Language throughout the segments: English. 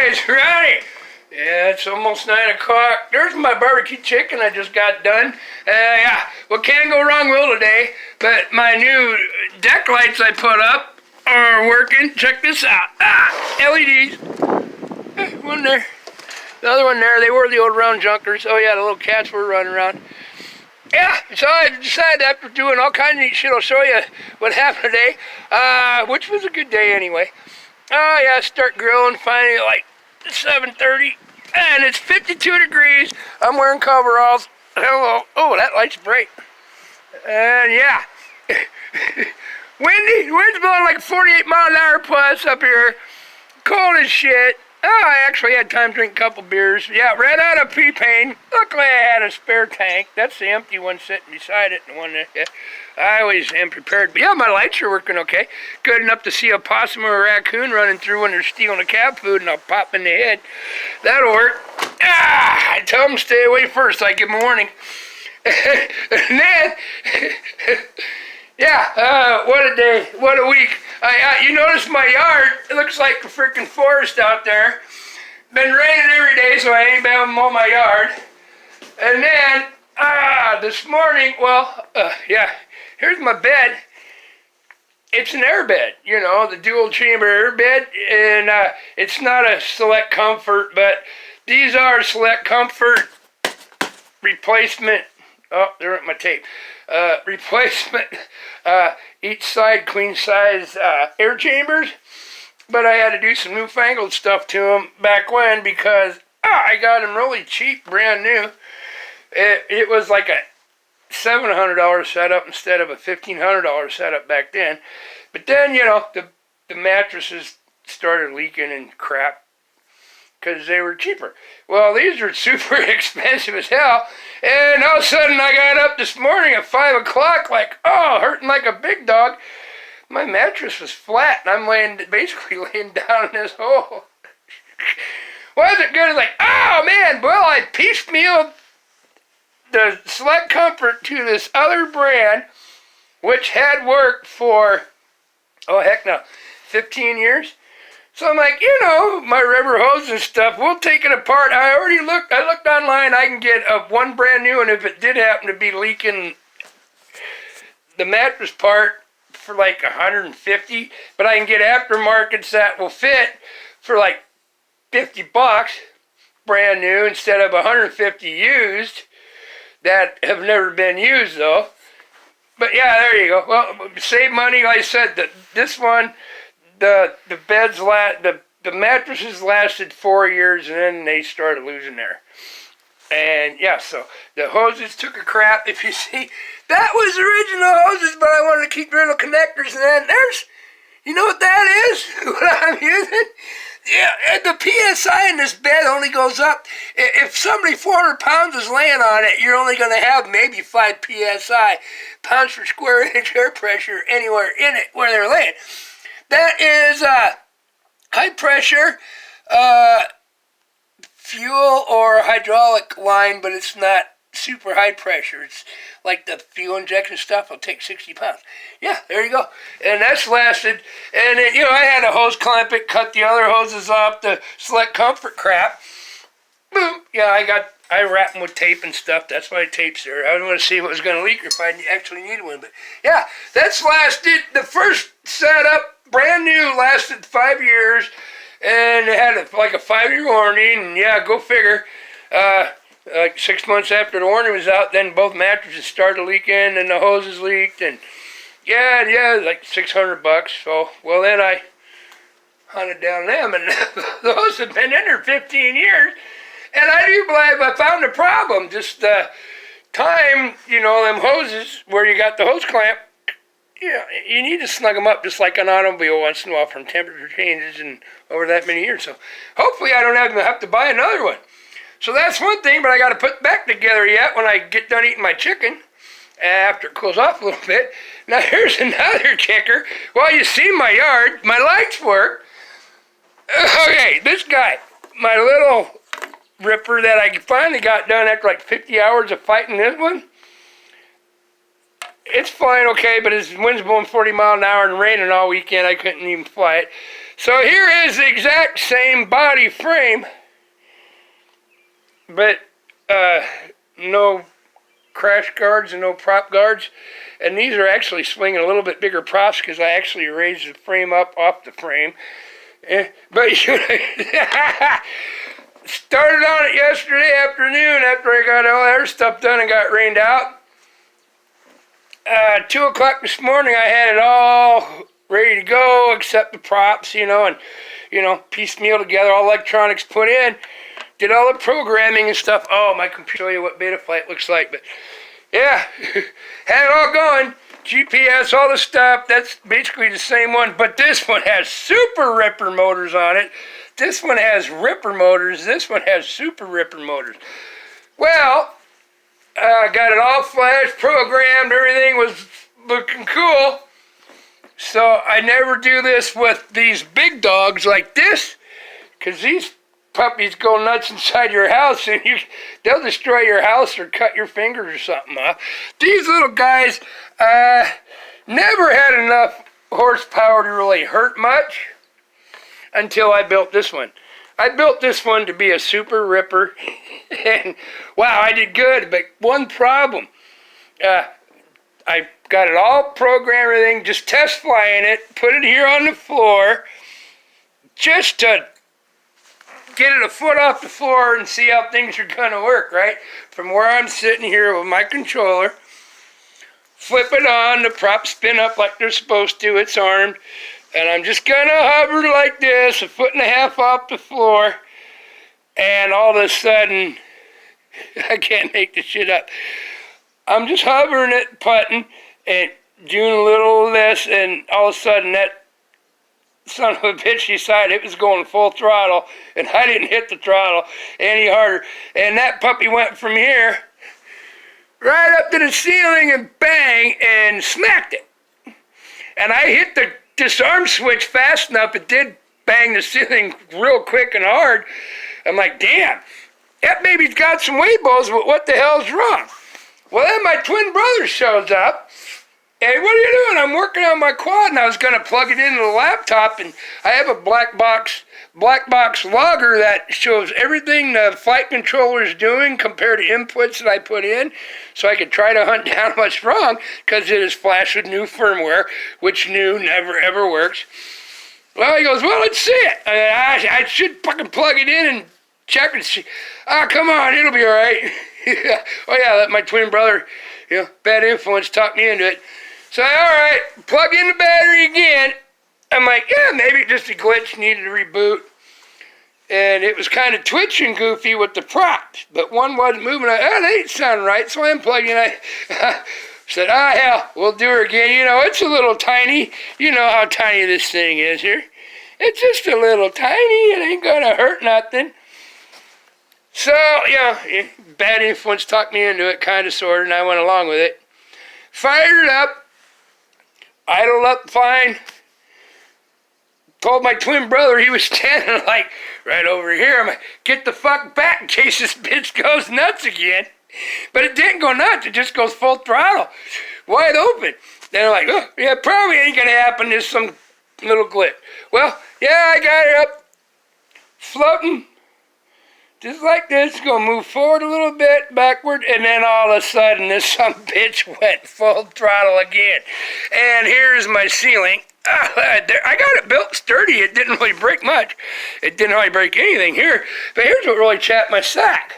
boys, ready? Yeah, it's almost 9 o'clock. There's my barbecue chicken I just got done. Yeah, well, can't go wrong with today, but my new deck lights I put up are working. Check this out. LEDs. One there. The other one there, they were the old round junkers. Oh yeah, the little cats were running around. Yeah, so I decided after doing all kinds of neat shit, I'll show you what happened today, which was a good day anyway. Oh yeah, start grilling finally at like 7:30, and it's 52 degrees. I'm wearing coveralls. Hello. Oh, that light's bright. And yeah, wind's blowing like 48 mile an hour plus up here. Cold as shit. Oh, I actually had time to drink a couple beers. Yeah, ran out of propane. Luckily, I had a spare tank. That's the empty one sitting beside it. The one that, yeah, I always am prepared. But yeah, my lights are working okay. Good enough to see a possum or a raccoon running through when they're stealing the cat food, and I'll pop in the head. That'll work. I tell them stay away first. I give them a warning. And then, yeah, what a day. What a week. You notice my yard, it looks like a freaking forest out there. Been raining every day, so I ain't been able to mow my yard. And then, this morning, yeah, here's my bed. It's an air bed, you know, the dual chamber air bed. And it's not a Select Comfort, but these are Select Comfort replacement. Oh, there went my tape. Replacement, each side queen size air chambers, but I had to do some newfangled stuff to them back when because I got them really cheap, brand new. It was like a $700 setup instead of a $1,500 setup back then. But then, you know, the mattresses started leaking and crap because they were cheaper. Well, these are super expensive as hell. And all of a sudden, I got up this morning at 5 o'clock, like, hurting like a big dog. My mattress was flat, and I'm basically laying down in this hole. Wasn't good. Like, oh man, well, I piecemealed the Select Comfort to this other brand, which had worked for, 15 years. So I'm like, you know, my rubber hose and stuff, we'll take it apart. I looked online, I can get one brand new, and if it did happen to be leaking the mattress part for like $150, but I can get aftermarkets that will fit for like $50 brand new instead of $150 used that have never been used though. But yeah, there you go. Well, save money, like I said, this one, the beds the mattresses lasted 4 years and then they started losing air. And yeah, so the hoses took a crap. If you see, that was original hoses, but I wanted to keep little connectors. And then you know what that is? What I'm using? Yeah, the PSI in this bed only goes up. If somebody 400 pounds is laying on it, you're only going to have maybe 5 PSI, pounds per square inch air pressure anywhere in it where they're laying. That is high pressure fuel or hydraulic line, but it's not super high pressure. It's like the fuel injection stuff will take 60 pounds. Yeah, there you go. And that's lasted. And then, you know, I had a hose clamp it, cut the other hoses off the Select Comfort crap. Boom. Yeah, I wrap them with tape and stuff. That's why tape's there. I didn't want to see what was going to leak or if I actually needed one. But yeah, that's lasted. The first setup, brand new, lasted 5 years. And it had like a 5-year warranty. And yeah, go figure. Like 6 months after the warranty was out, then both mattresses started leaking and the hoses leaked. And yeah, like $600. So, well, then I hunted down them. And those have been in there 15 years. And I do believe I found a problem. Just time, you know, them hoses where you got the hose clamp, you need to snug them up just like an automobile once in a while from temperature changes and over that many years. So hopefully I don't have to buy another one. So that's one thing, but I got to put back together yet when I get done eating my chicken after it cools off a little bit. Now here's another kicker. Well, you see my yard, my lights work. Okay, this guy, my little ripper that I finally got done after like 50 hours of fighting this one. It's flying okay, but it's wind's blowing 40 miles an hour and raining all weekend. I couldn't even fly it. So here is the exact same body frame, but no crash guards and no prop guards. And these are actually swinging a little bit bigger props because I actually raised the frame up off the frame. But started on it yesterday afternoon after I got all that stuff done and got rained out. 2 o'clock this morning I had it all ready to go except the props, and piecemeal together, all electronics put in. Did all the programming and stuff. Oh, my computer, show you what Betaflight looks like. But yeah, had it all going. GPS, all the stuff. That's basically the same one. But this one has Super Ripper motors on it. This one has Ripper motors. This one has Super Ripper motors. Well, I got it all flashed, programmed. Everything was looking cool. So I never do this with these big dogs like this, because these puppies go nuts inside your house and they'll destroy your house or cut your fingers or something off. These little guys never had enough horsepower to really hurt much until I built this one. I built this one to be a Super Ripper, and wow, I did good, but one problem. I got it all programmed, everything, just test flying it, put it here on the floor, just to get it a foot off the floor and see how things are going to work, right? From where I'm sitting here with my controller, flip it on, the props spin up like they're supposed to, it's armed, and I'm just going to hover like this, 1.5 feet off the floor, and all of a sudden, I can't make this shit up. I'm just hovering it, putting, and doing a little of this, and all of a sudden that son of a bitch decided it was going full throttle, and I didn't hit the throttle any harder. And that puppy went from here right up to the ceiling and bang, and smacked it. And I hit the disarm switch fast enough, it did bang the ceiling real quick and hard. I'm like, damn, that baby's got some weebles, but what the hell's wrong? Well, then my twin brother shows up. Hey, what are you doing? I'm working on my quad, and I was going to plug it into the laptop, and I have a black box logger that shows everything the flight controller is doing compared to inputs that I put in, so I could try to hunt down what's wrong, because it is flashed with new firmware, which new never ever works. Well, he goes, well, let's see it. I should fucking plug it in and check and see. Ah, come on, it'll be all right. Oh yeah, let my twin brother, bad influence, talked me into it. So, all right, plug in the battery again. I'm like, yeah, maybe just a glitch, needed to reboot. And it was kind of twitching goofy with the props, but one wasn't moving. That ain't sounding right, so I unplugged it. I said, hell, we'll do her again. It's a little tiny. You know how tiny this thing is here. It's just a little tiny. It ain't going to hurt nothing. So, bad influence talked me into it, kind of, sort of, and I went along with it. Fired it up, idled up fine. Told my twin brother, he was standing like right over here. I'm like, get the fuck back in case this bitch goes nuts again. But it didn't go nuts, it just goes full throttle, wide open. Then I'm like, oh, yeah, probably ain't gonna happen, there's some little glitch. Well, yeah, I got it up, floating. Just like this, gonna move forward a little bit, backward, and then all of a sudden this some bitch went full throttle again. And here's my ceiling. I got it built sturdy. It didn't really break much. It didn't really break anything here. But here's what really chapped my sack.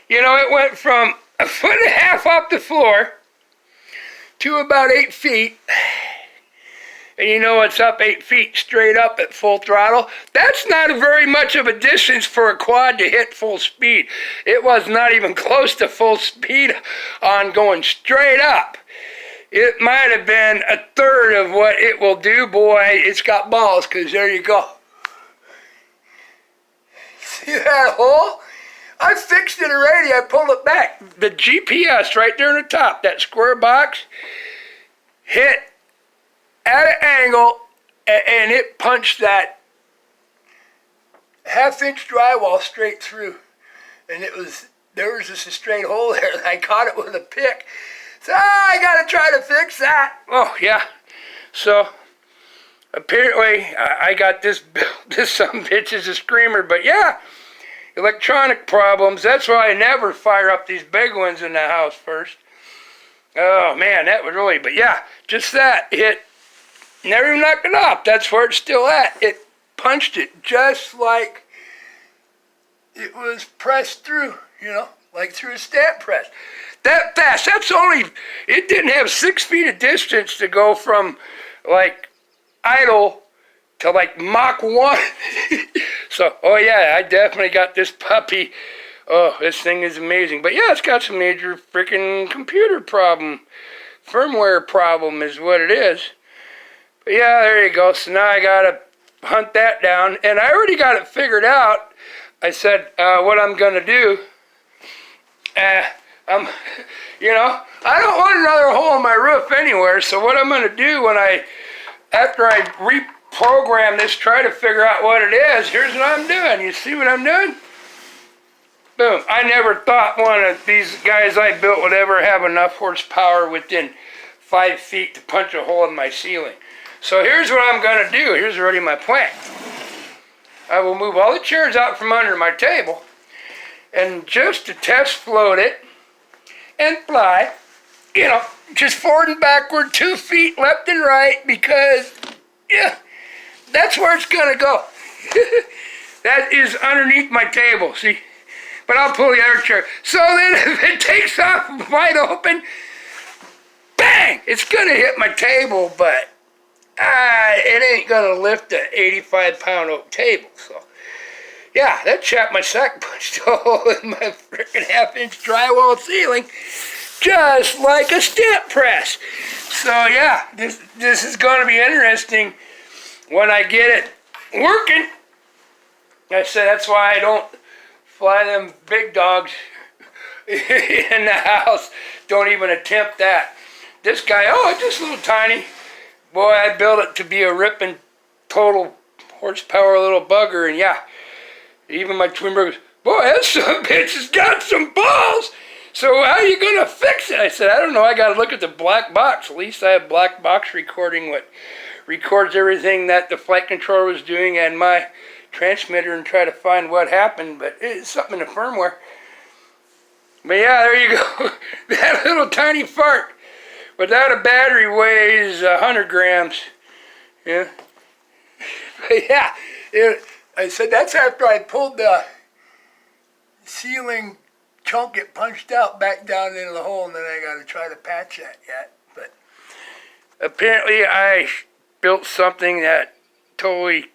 It went from 1.5 feet off the floor to about 8 feet. And it's up 8 feet straight up at full throttle. That's not very much of a distance for a quad to hit full speed. It was not even close to full speed on going straight up. It might have been 1/3 of what it will do. Boy, it's got balls, because there you go. See that hole? I fixed it already. I pulled it back. The GPS right there in the top, that square box, hit at an angle, and it punched that 1/2-inch drywall straight through. And there was just a straight hole there, and I caught it with a pick. So I gotta try to fix that. Oh, yeah. So apparently I got this built. This some bitch is a screamer, but yeah, electronic problems. That's why I never fire up these big ones in the house first. Oh man, that would really, but yeah, just that. It never even knocked it off. That's where it's still at. It punched it just like it was pressed through, like through a stamp press. That fast. That's only, it didn't have 6 feet of distance to go from like idle to like Mach 1. So, oh yeah, I definitely got this puppy. Oh, this thing is amazing. But yeah, it's got some major freaking computer problem. Firmware problem is what it is. But yeah, there you go. So now I gotta hunt that down. And I already got it figured out. I said, what I'm gonna do, I don't want another hole in my roof anywhere. So what I'm gonna do after I reprogram this, try to figure out what it is, here's what I'm doing. You see what I'm doing? Boom. I never thought one of these guys I built would ever have enough horsepower within 5 feet to punch a hole in my ceiling. So here's what I'm going to do. Here's already my plan. I will move all the chairs out from under my table, and just to test float it and fly, just forward and backward, 2 feet left and right, because, yeah, that's where it's going to go. That is underneath my table, see? But I'll pull the other chair. So then if it takes off wide open, bang! It's going to hit my table, but it ain't going to lift an 85-pound oak table. So, yeah, that chapped my sack punched a hole in my freaking half-inch drywall ceiling, just like a stamp press. So, yeah, this is going to be interesting when I get it working. I said that's why I don't fly them big dogs in the house. Don't even attempt that. This guy, it's just a little tiny. Boy, I built it to be a ripping, total horsepower little bugger. And yeah, even my twin brother goes, boy, that son bitch has got some balls. So how are you going to fix it? I said, I don't know. I got to look at the black box. At least I have black box recording what records everything that the flight controller was doing and my transmitter, and try to find what happened, but it's something in the firmware. But yeah, there you go. That little tiny fart without a battery weighs 100 grams. Yeah. But yeah, I said that's after I pulled the ceiling chunk it punched out back down into the hole, and then I got to try to patch that yet. But apparently I built something that totally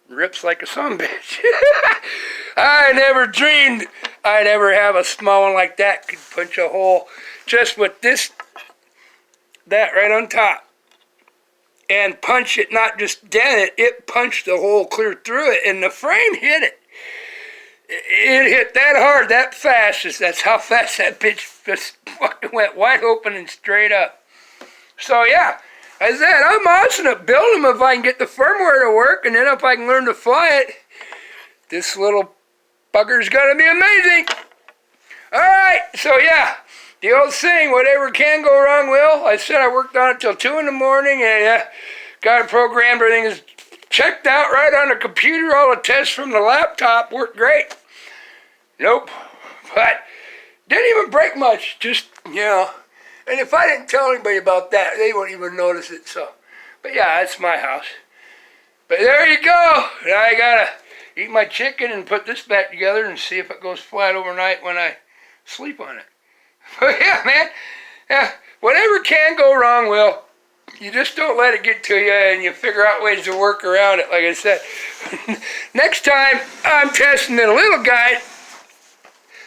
rips like a sumbitch. I never dreamed I'd ever have a small one like that could punch a hole just with that right on top. And punch it, not just dent it punched the hole clear through it, and the frame hit it. It hit that hard, that fast. That's how fast that bitch just fucking went wide open and straight up. So yeah, I said, I'm awesome at building them if I can get the firmware to work, and then if I can learn to fly it, this little bugger's gonna be amazing. Alright, so yeah, the old saying, whatever can go wrong will. I said I worked on it till 2 in the morning, and got it programmed, everything is checked out right on the computer, all the tests from the laptop worked great. Nope, but didn't even break much, just, and if I didn't tell anybody about that, they wouldn't even notice it, so. But yeah, that's my house. But there you go. Now I gotta eat my chicken and put this back together and see if it goes flat overnight when I sleep on it. But yeah, man, whatever can go wrong will. You just don't let it get to you, and you figure out ways to work around it, like I said. Next time I'm testing the little guy,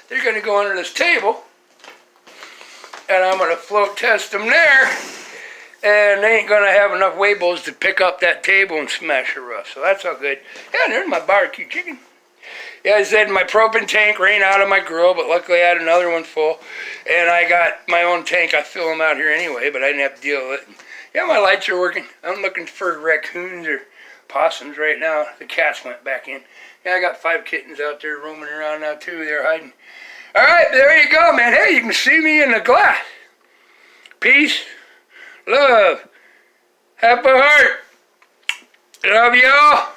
they're gonna go under this table, and I'm going to float test them there, and they ain't going to have enough Weibos to pick up that table and smash the roof, so that's all good. Yeah, there's my barbecue chicken. Yeah, I said my propane tank ran out of my grill, but luckily I had another one full, and I got my own tank. I fill them out here anyway, but I didn't have to deal with it. Yeah, my lights are working. I'm looking for raccoons or possums right now. The cats went back in. Yeah, I got 5 kittens out there roaming around now, too. They're hiding. All right, there you go, man. Hey, you can see me in the glass. Peace, love, happy heart. Love y'all.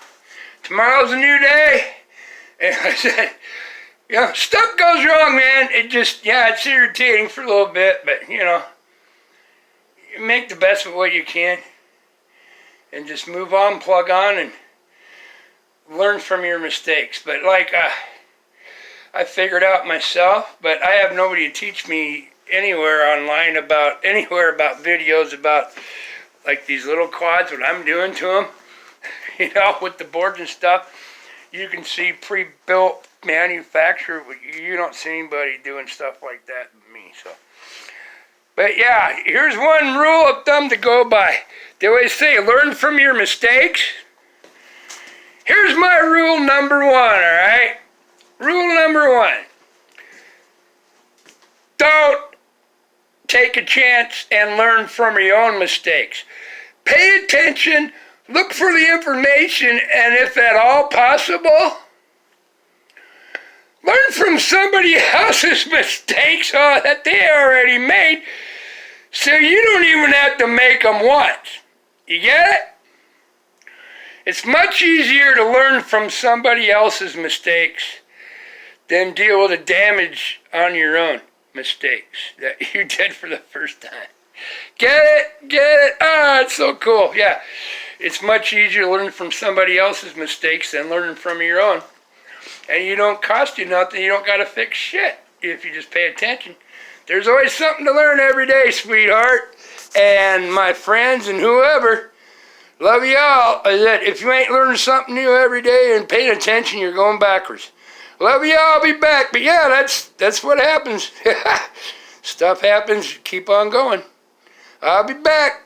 Tomorrow's a new day. And I said, stuff goes wrong, man. It just, it's irritating for a little bit, but, you make the best of what you can. And just move on, plug on, and learn from your mistakes. But like I figured out myself, but I have nobody to teach me anywhere online about videos about like these little quads, what I'm doing to them, with the boards and stuff. You can see pre-built manufacturer, but you don't see anybody doing stuff like that with me. So, but yeah, here's one rule of thumb to go by. They always say, learn from your mistakes. Here's my rule number 1, all right? Rule number 1. Don't take a chance and learn from your own mistakes. Pay attention, look for the information, and if at all possible, learn from somebody else's mistakes that they already made, so you don't even have to make them once. You get it? It's much easier to learn from somebody else's mistakes than deal with the damage on your own mistakes that you did for the first time. Get it? Get it? It's so cool. Yeah. It's much easier to learn from somebody else's mistakes than learning from your own. And you don't cost you nothing. You don't got to fix shit if you just pay attention. There's always something to learn every day, sweetheart. And my friends and whoever, love y'all. If you ain't learning something new every day and paying attention, you're going backwards. Love y'all. I'll be back. But yeah, that's what happens. Stuff happens. Keep on going. I'll be back.